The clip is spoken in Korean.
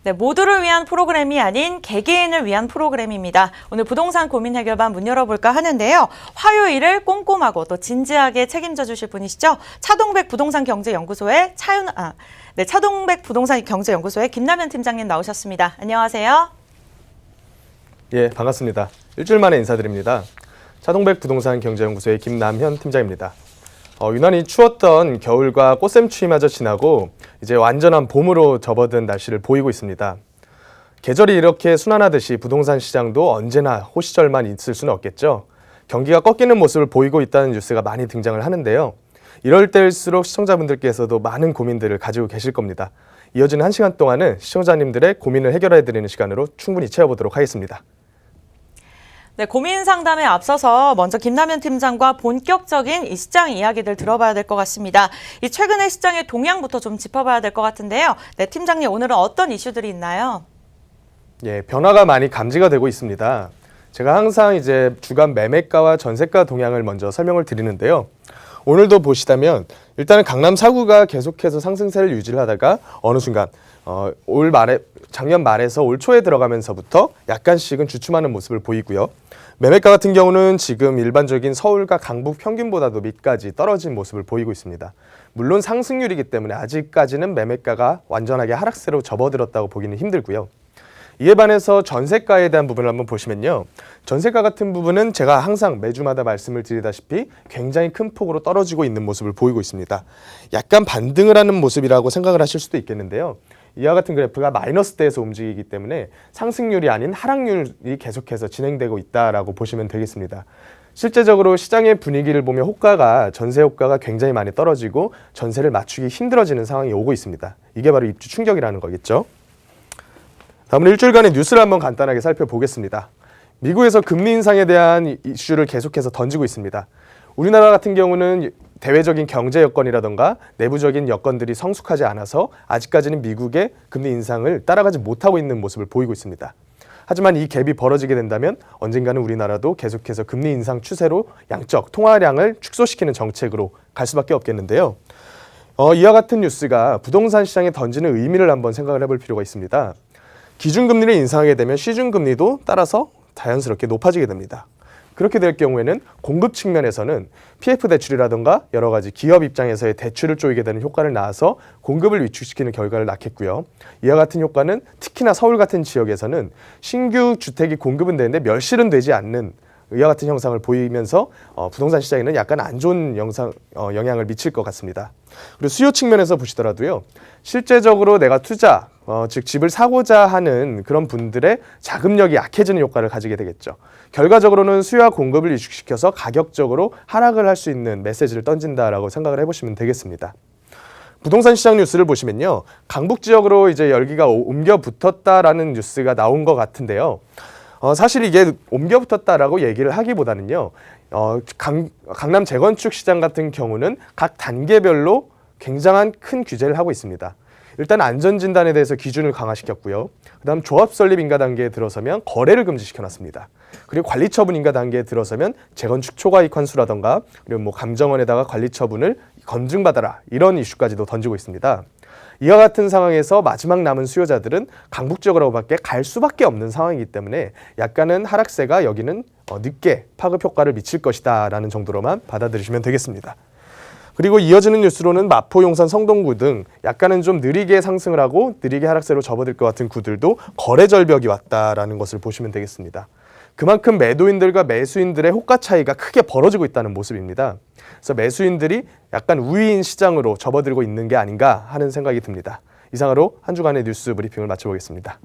네, 모두를 위한 프로그램이 아닌 개개인을 위한 프로그램입니다. 오늘 부동산 고민 해결반 문 열어볼까 하는데요. 화요일을 꼼꼼하고 또 진지하게 책임져 주실 분이시죠. 차동백 부동산 경제연구소의 차동백 부동산 경제연구소의 김남현 팀장님 나오셨습니다. 안녕하세요. 예, 반갑습니다. 일주일 만에 인사드립니다. 차동백 부동산 경제연구소의 김남현 팀장입니다. 유난히 추웠던 겨울과 꽃샘추위마저 지나고 이제 완전한 봄으로 접어든 날씨를 보이고 있습니다. 계절이 이렇게 순환하듯이 부동산 시장도 언제나 호시절만 있을 수는 없겠죠. 경기가 꺾이는 모습을 보이고 있다는 뉴스가 많이 등장을 하는데요. 이럴 때일수록 시청자분들께서도 많은 고민들을 가지고 계실 겁니다. 이어지는 1시간 동안은 시청자님들의 고민을 해결해드리는 시간으로 충분히 채워보도록 하겠습니다. 네, 고민 상담에 앞서서 먼저 김남현 팀장과 본격적인 이 시장 이야기들 들어봐야 될 것 같습니다. 이 최근의 시장의 동향부터 좀 짚어봐야 될 것 같은데요. 네, 팀장님 오늘은 어떤 이슈들이 있나요? 예, 변화가 많이 감지가 되고 있습니다. 제가 항상 이제 주간 매매가와 전세가 동향을 먼저 설명을 드리는데요. 오늘도 보시다면 일단은 강남 4구가 계속해서 상승세를 유지를 하다가 어느 순간 작년 말에서 올 초에 들어가면서부터 약간씩은 주춤하는 모습을 보이고요. 매매가 같은 경우는 지금 일반적인 서울과 강북 평균보다도 밑까지 떨어진 모습을 보이고 있습니다. 물론 상승률이기 때문에 아직까지는 매매가가 완전하게 하락세로 접어들었다고 보기는 힘들고요. 이에 반해서 전세가에 대한 부분을 한번 보시면요. 전세가 같은 부분은 제가 항상 매주마다 말씀을 드리다시피 굉장히 큰 폭으로 떨어지고 있는 모습을 보이고 있습니다. 약간 반등을 하는 모습이라고 생각을 하실 수도 있겠는데요. 이와 같은 그래프가 마이너스대에서 움직이기 때문에 상승률이 아닌 하락률이 계속해서 진행되고 있다라고 보시면 되겠습니다. 실제적으로 시장의 분위기를 보면 전세 호가가 굉장히 많이 떨어지고 전세를 맞추기 힘들어지는 상황이 오고 있습니다. 이게 바로 입주 충격이라는 거겠죠. 다음으로 일주일간의 뉴스를 한번 간단하게 살펴보겠습니다. 미국에서 금리 인상에 대한 이슈를 계속해서 던지고 있습니다. 우리나라 같은 경우는 대외적인 경제 여건이라던가 내부적인 여건들이 성숙하지 않아서 아직까지는 미국의 금리 인상을 따라가지 못하고 있는 모습을 보이고 있습니다. 하지만 이 갭이 벌어지게 된다면 언젠가는 우리나라도 계속해서 금리 인상 추세로 양적 통화량을 축소시키는 정책으로 갈 수밖에 없겠는데요. 이와 같은 뉴스가 부동산 시장에 던지는 의미를 한번 생각을 해볼 필요가 있습니다. 기준금리를 인상하게 되면 시중금리도 따라서 자연스럽게 높아지게 됩니다. 그렇게 될 경우에는 공급 측면에서는 PF 대출이라든가 여러 가지 기업 입장에서의 대출을 쪼이게 되는 효과를 낳아서 공급을 위축시키는 결과를 낳겠고요. 이와 같은 효과는 특히나 서울 같은 지역에서는 신규 주택이 공급은 되는데 멸실은 되지 않는 이와 같은 형상을 보이면서 부동산 시장에는 약간 안 좋은 영향을 미칠 것 같습니다. 그리고 수요 측면에서 보시더라도요. 실제적으로 내가 즉 집을 사고자 하는 그런 분들의 자금력이 약해지는 효과를 가지게 되겠죠. 결과적으로는 수요와 공급을 위축시켜서 가격적으로 하락을 할 수 있는 메시지를 던진다라고 생각을 해보시면 되겠습니다. 부동산 시장 뉴스를 보시면요. 강북 지역으로 이제 열기가 옮겨 붙었다라는 뉴스가 나온 것 같은데요. 사실 이게 옮겨 붙었다라고 얘기를 하기보다는요. 강남 재건축 시장 같은 경우는 각 단계별로 굉장한 큰 규제를 하고 있습니다. 일단 안전진단에 대해서 기준을 강화시켰고요. 그 다음 조합 설립 인가 단계에 들어서면 거래를 금지시켜놨습니다. 그리고 관리처분 인가 단계에 들어서면 재건축 초과이익 환수라던가 그리고 감정원에다가 관리처분을 검증받아라 이런 이슈까지도 던지고 있습니다. 이와 같은 상황에서 마지막 남은 수요자들은 강북 지역으로밖에 갈 수밖에 없는 상황이기 때문에 약간은 하락세가 여기는 늦게 파급 효과를 미칠 것이다 라는 정도로만 받아들이시면 되겠습니다. 그리고 이어지는 뉴스로는 마포, 용산, 성동구 등 약간은 좀 느리게 상승을 하고 느리게 하락세로 접어들 것 같은 구들도 거래 절벽이 왔다라는 것을 보시면 되겠습니다. 그만큼 매도인들과 매수인들의 호가 차이가 크게 벌어지고 있다는 모습입니다. 그래서 매수인들이 약간 우위인 시장으로 접어들고 있는 게 아닌가 하는 생각이 듭니다. 이상으로 한 주간의 뉴스 브리핑을 마쳐보겠습니다.